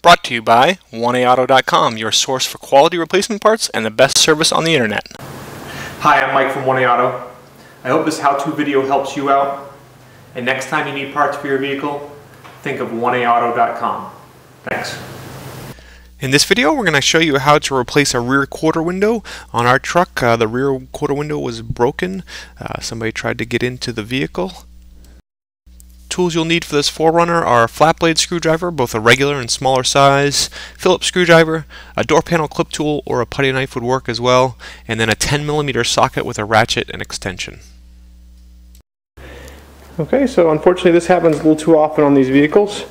Brought to you by 1AAuto.com, your source for quality replacement parts and the best service on the internet. Hi, I'm Mike from 1AAuto. I hope this how-to video helps you out. And next time you need parts for your vehicle, think of 1AAuto.com. Thanks. In this video, we're going to show you how to replace a rear quarter window on our truck. The rear quarter window was broken. Somebody tried to get into the vehicle. Tools you'll need for this 4Runner are a flat blade screwdriver, both a regular and smaller size, Phillips screwdriver, a door panel clip tool or a putty knife would work as well, and then a 10mm socket with a ratchet and extension. Okay, so unfortunately this happens a little too often on these vehicles.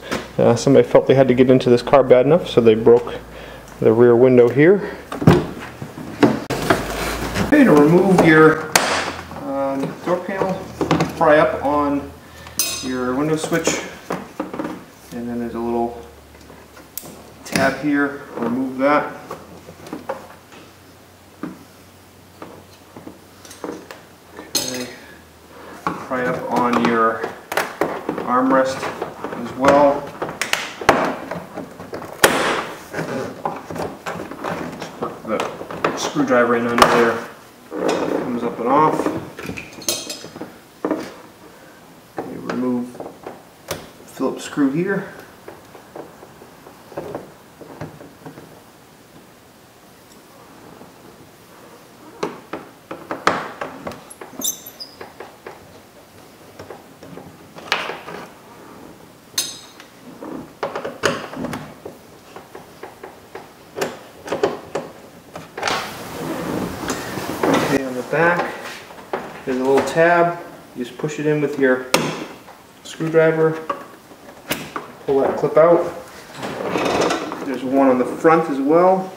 Somebody felt they had to get into this car bad enough, so they broke the rear window here. Okay, to remove your door panel, pry up on your window switch, and then there's a little tab here. Remove that. Okay. Pry up on your armrest as well. Just put the screwdriver in under there. Comes up and off. Remove Phillips screw here. Okay, on the back there's a little tab. You just push it in with your screwdriver, pull that clip out. There's one on the front as well.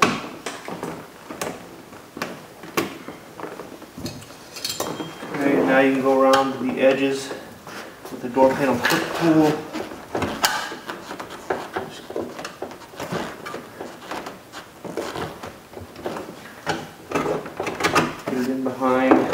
Okay, and now you can go around the edges with the door panel clip tool. Get it in behind.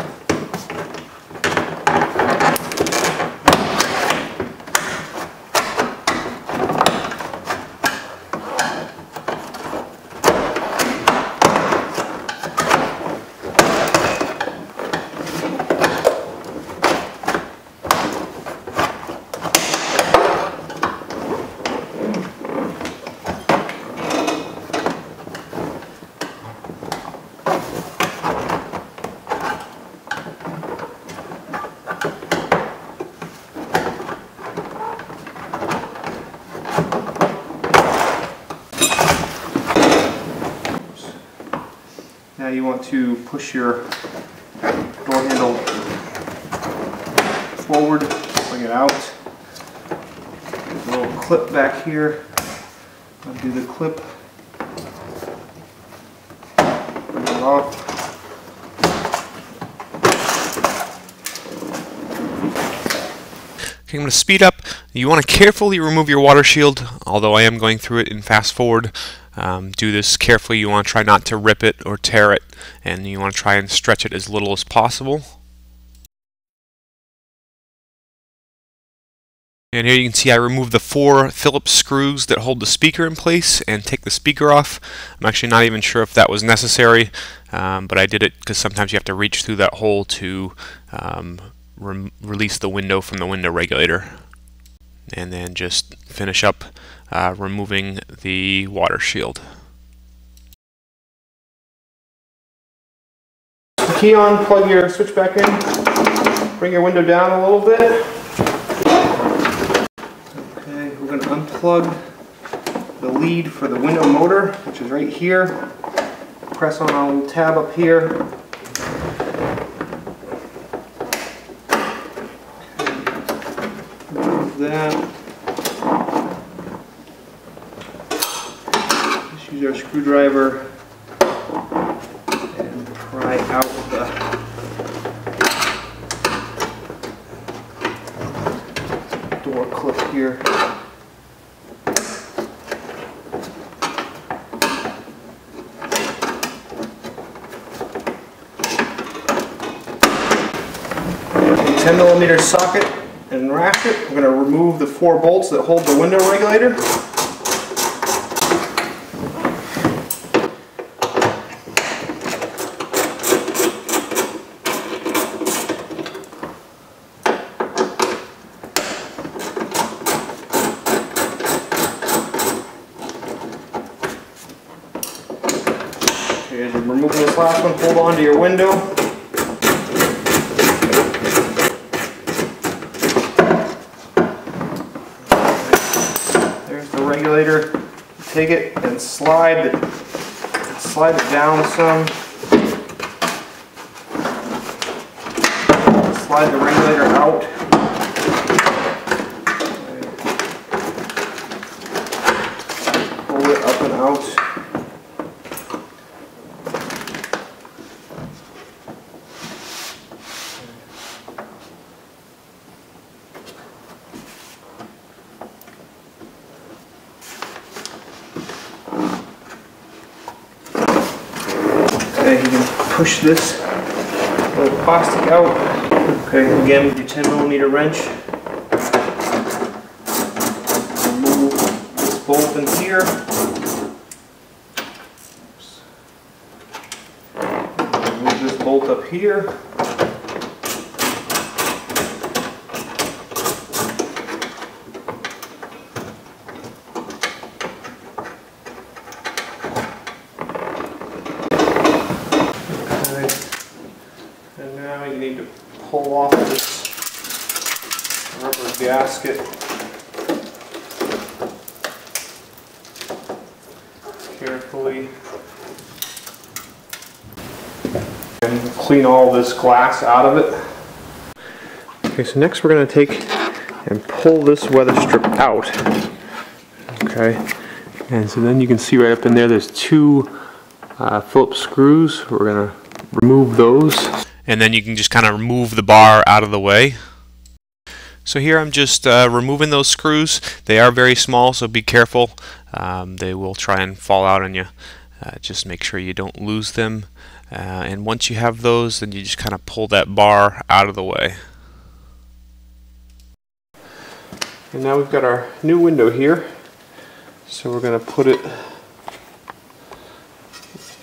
Now you want to push your door handle forward, bring it out. There's a little clip back here. Undo the clip, bring it off. Okay, I'm going to speed up. You want to carefully remove your water shield, although I am going through it in fast forward. Do this carefully. You want to try not to rip it or tear it, and you want to try and stretch it as little as possible. And here you can see I removed the 4 Phillips screws that hold the speaker in place and take the speaker off. I'm actually not even sure if that was necessary, but I did it because sometimes you have to reach through that hole to release the window from the window regulator. And then just finish up removing the water shield. Key on, plug your switch back in, bring your window down a little bit. Okay, we're going to unplug the lead for the window motor, which is right here. Press on our little tab up here. Remove that. Just use our screwdriver and pry out the door clip here. A 10mm socket and ratchet. I'm going to remove the 4 bolts that hold the window regulator. as you're removing this last one, hold on to your window. There's the regulator. Take it and slide it down some. Slide the regulator out. Pull it up and out. Okay, you can push this little plastic out. Okay, again with your 10mm wrench, remove this bolt in here. Remove this bolt up here. And now you need to pull off this rubber gasket carefully and clean all this glass out of it. Okay, so next we're going to take and pull this weather strip out. Okay, and so then you can see right up in there's two Phillips screws. We're going to remove those. And then you can just kind of remove the bar out of the way. So here I'm just removing those screws. They are very small, so be careful. They will try and fall out on you. Just make sure you don't lose them. And once you have those, then you just kind of pull that bar out of the way. And now we've got our new window here. So we're going to put it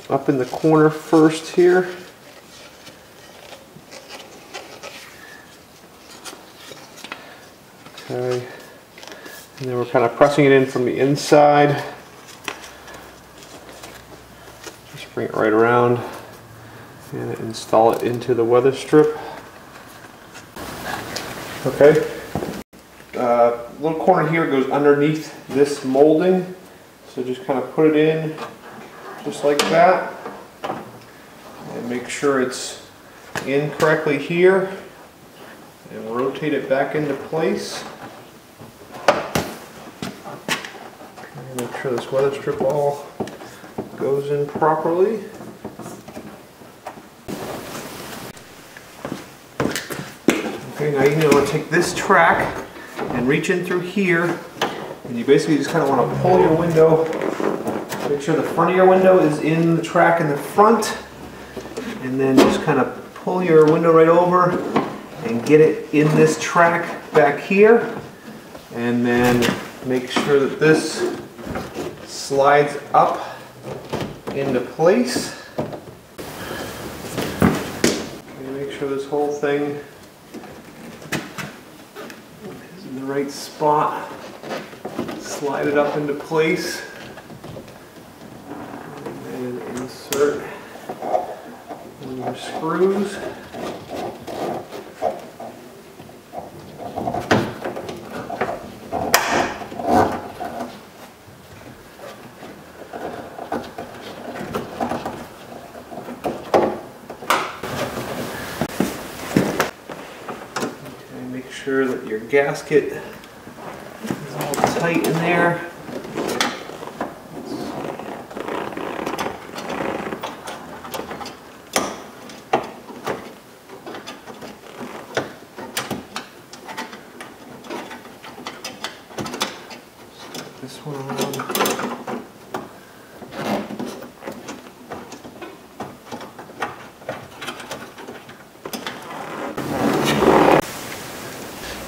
up in the corner first here. Okay, and then we're kind of pressing it in from the inside. Just bring it right around and install it into the weather strip. Okay, little corner here goes underneath this molding, so just kind of put it in just like that and make sure it's in correctly here and rotate it back into place. Make sure this weather strip all goes in properly. Okay, now you want to take this track and reach in through here, and you basically just kind of want to pull your window, make sure the front of your window is in the track in the front, and then just kind of pull your window right over and get it in this track back here, and then make sure that this slides up into place. Okay, make sure this whole thing is in the right spot. Slide it up into place and then insert one of your screws. Make sure that your gasket is all tight in there. Start this one on.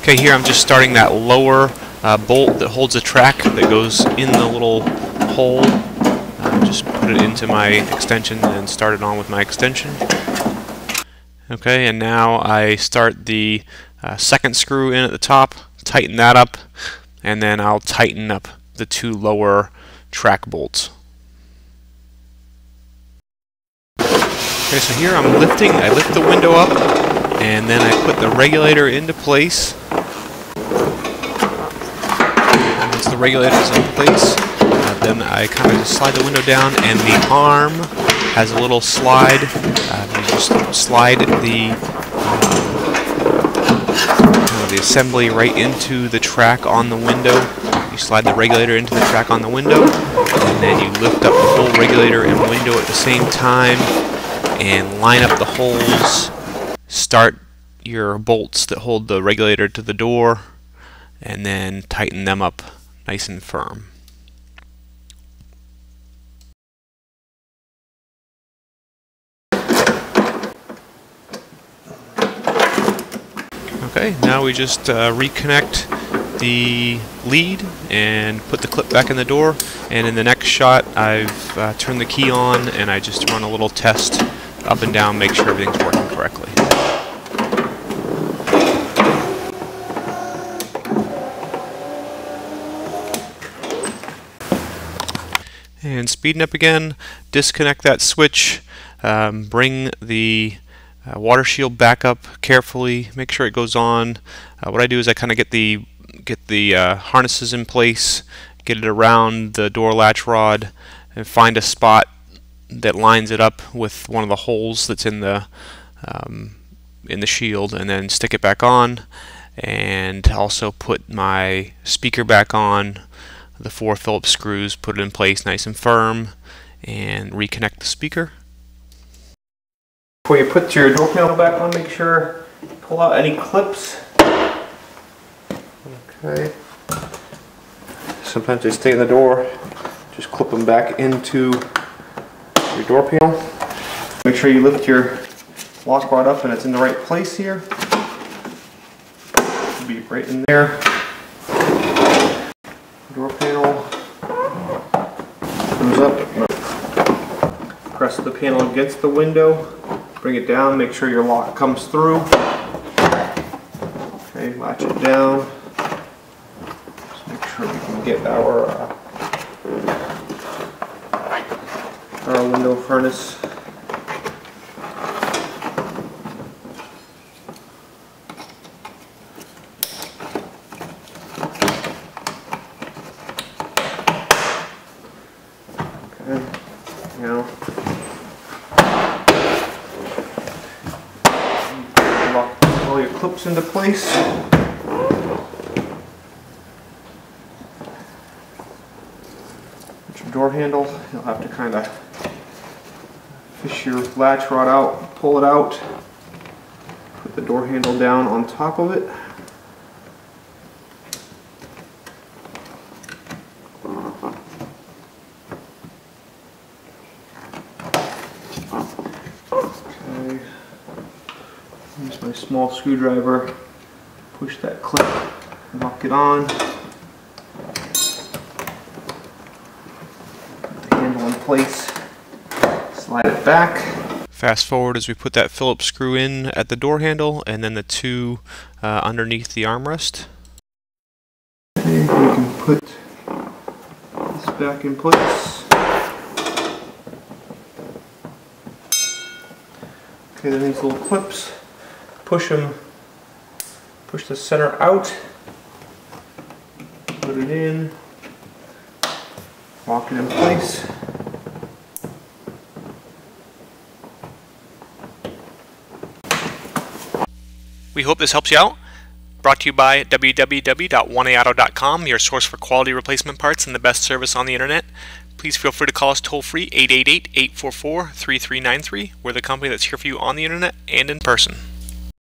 Okay, here I'm just starting that lower bolt that holds a track that goes in the little hole. Just put it into my extension and start it on with my extension. Okay, and now I start the second screw in at the top, tighten that up, and then I'll tighten up the two lower track bolts. Okay, so here I'm lifting, I lift the window up, and then I put the regulator into place. And once the regulator is in place, then I kind of just slide the window down, and the arm has a little slide. You just slide the assembly right into the track on the window. You slide the regulator into the track on the window, and then you lift up the whole regulator and window at the same time, and line up the holes. Start your bolts that hold the regulator to the door, and then tighten them up nice and firm. Okay, now we just reconnect the lead and put the clip back in the door, and in the next shot I've turned the key on and I just run a little test up and down, make sure everything's working correctly. And speeding up again, disconnect that switch, bring the water shield back up carefully, make sure it goes on. What I do is I kind of get the harnesses in place, get it around the door latch rod, and find a spot that lines it up with one of the holes that's in the shield, and then stick it back on. And also put my speaker back on, the 4 Phillips screws, put it in place nice and firm, and reconnect the speaker. Before you put your door panel back on, make sure you pull out any clips. Okay. Sometimes they stay in the door. Just clip them back into your door panel. Make sure you lift your lock rod up and it's in the right place here. Should be right in there. Door panel comes up. Press the panel against the window. Bring it down, make sure your lock comes through. Okay, latch it down. Just make sure we can get our window furnace. Okay, now all your clips into place. With your door handle, you'll have to kind of fish your latch rod out, pull it out, put the door handle down on top of it. Okay. Use my small screwdriver, push that clip, lock it on, put the handle in place, slide it back. Fast forward as we put that Phillips screw in at the door handle, and then the 2 underneath the armrest. Okay, we can put this back in place. Okay, then these little clips, push the center out, put it in, lock it in place. We hope this helps you out. Brought to you by www.1aauto.com, your source for quality replacement parts and the best service on the internet. Please feel free to call us toll-free 888-844-3393. We're the company that's here for you on the internet and in person.